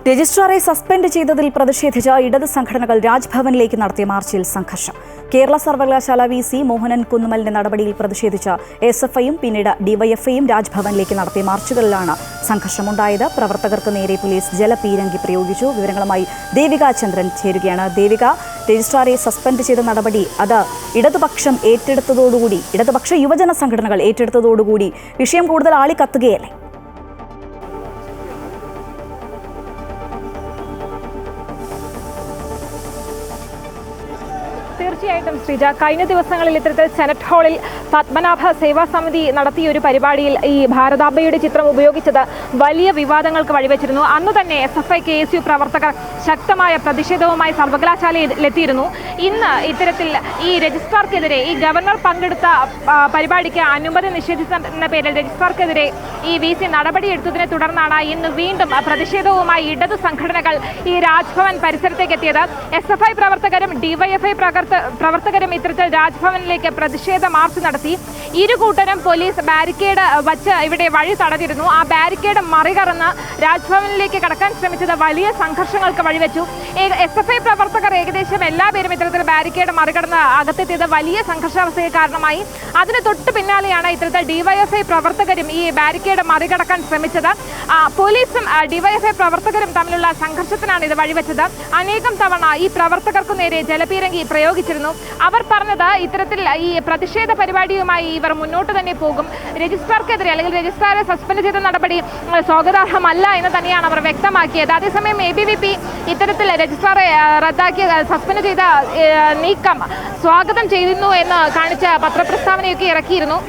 രജിസ്ട്രാറെ suspend ചെയ്തതിൽ പ്രതിഷേധിച്ച ഇടത് സംഘടനകൾ രാജ്ഭവനിലേക്ക് നടത്തിയ മാർച്ചിൽ സംഘർഷം. കേരള സർവകലാശാല VC മോഹനൻ കുന്നുമലിന്റെ നടപടിയിൽ പ്രതിഷേധിച്ച SFIയും പിന്നീട് DYFIയും രാജ്ഭവനിലേക്ക് നടത്തിയ മാർച്ചുകളിലാണ് സംഘർഷമുണ്ടായത്. പ്രവർത്തകർക്ക് നേരെ പോലീസ് ജലപീരങ്കി പ്രയോഗിച്ചു. വിവരങ്ങളുമായി ദേവിക ചന്ദ്രൻ ചേരുകയാണ്. ദേവിക, രജിസ്ട്രാറെ സസ്പെൻഡ് ചെയ്ത നടപടി അത് ഇടതുപക്ഷം ഏറ്റെടുത്തതോടുകൂടി, ഇടതുപക്ഷ യുവജന സംഘടനകൾ ഏറ്റെടുത്തതോടുകൂടി വിഷയം കൂടുതൽ ആളിക്കത്തുകയല്ലേ? തീർച്ചയായിട്ടും ശ്രീജ, കഴിഞ്ഞ ദിവസങ്ങളിൽ ഇത്തരത്തിൽ സെനറ്റ് ഹാളിൽ പത്മനാഭ സേവാ സമിതി നടത്തിയ ഒരു പരിപാടിയിൽ ഈ ഭാരതാംബയുടെ ചിത്രം ഉപയോഗിച്ചത് വലിയ വിവാദങ്ങൾക്ക് വഴിവെച്ചിരുന്നു. അന്ന് തന്നെ SFI KSU പ്രവർത്തകർ ശക്തമായ പ്രതിഷേധവുമായി സർവകലാശാലയിലെത്തിയിരുന്നു. ഇന്ന് ഇത്തരത്തിൽ ഈ രജിസ്ട്രാർക്കെതിരെ, ഈ ഗവർണർ പങ്കെടുത്ത പരിപാടിക്ക് അനുമതി നിഷേധിച്ചെന്ന പേരിൽ രജിസ്ട്രാർക്കെതിരെ ഈ VC നടപടിയെടുത്തതിനെ തുടർന്നാണ് ഇന്ന് വീണ്ടും പ്രതിഷേധവുമായി ഇടതു സംഘടനകൾ ഈ രാജ്ഭവൻ പരിസരത്തേക്ക് എത്തിയത്. SFI പ്രവർത്തകരും DYFI പ്രവർത്തകരും ഇത്തരത്തിൽ രാജ്ഭവനിലേക്ക് പ്രതിഷേധ മാർച്ച് നടത്തി. ഇരുകൂട്ടരും പോലീസ് ബാരിക്കേഡ് വച്ച് ഇവിടെ വഴി തടഞ്ഞിരുന്നു. ആ ബാരിക്കേഡ് മറികടന്ന് രാജ്ഭവനിലേക്ക് കടക്കാൻ ശ്രമിച്ചത് വലിയ സംഘർഷങ്ങൾക്ക് വഴിവെച്ചു. SFI പ്രവർത്തകർ ഏകദേശം എല്ലാവരും ഇത്തരത്തിൽ ബാരിക്കേഡ് മറികടന്ന് അകത്തെത്തിയത് വലിയ സംഘർഷാവസ്ഥയ്ക്ക് കാരണമായി. അതിന് തൊട്ട് പിന്നാലെയാണ് ഇത്തരത്തിൽ DYFI പ്രവർത്തകരും ഈ ബാരിക്കേഡ് മറികടക്കാൻ ശ്രമിച്ചത്. പോലീസും DYFI പ്രവർത്തകരും തമ്മിലുള്ള സംഘർഷത്തിനാണ് ഇത് വഴിവെച്ചത്. അനേകം തവണ ഈ പ്രവർത്തകർക്കു നേരെ ജലപീരങ്കി പ്രയോഗിച്ചിരുന്നു. അവർ പറഞ്ഞത് ഇത്തരത്തിൽ ഈ പ്രതിഷേധ പരിപാടിയുമായി ഇവർ മുന്നോട്ട് തന്നെ പോകും. രജിസ്ട്രാർക്കെതിരെ അല്ലെങ്കിൽ രജിസ്ട്രാറെ സസ്പെൻഡ് ചെയ്ത നടപടി സ്വാഗതാർഹമല്ല എന്ന് തന്നെയാണ് അവർ വ്യക്തമാക്കിയത്. അതേസമയം ABVP ഇത്തരത്തിൽ രജിസ്ട്രാറെ റദ്ദാക്കി സസ്പെൻഡ് ചെയ്ത നീക്കം സ്വാഗതം ചെയ്യുന്നു എന്ന് കാണിച്ച പത്രപ്രസ്താവനയൊക്കെ ഇറക്കിയിരുന്നു.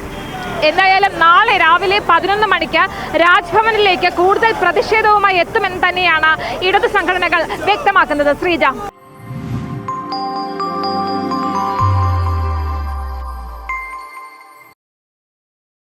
എന്തായാലും നാളെ രാവിലെ 11 മണിക്ക് രാജ്ഭവനിലേക്ക് കൂടുതൽ പ്രതിഷേധവുമായി എത്തുമെന്ന് തന്നെയാണ് ഇടതു സംഘടനകൾ വ്യക്തമാക്കുന്നത്. ശ്രീജ.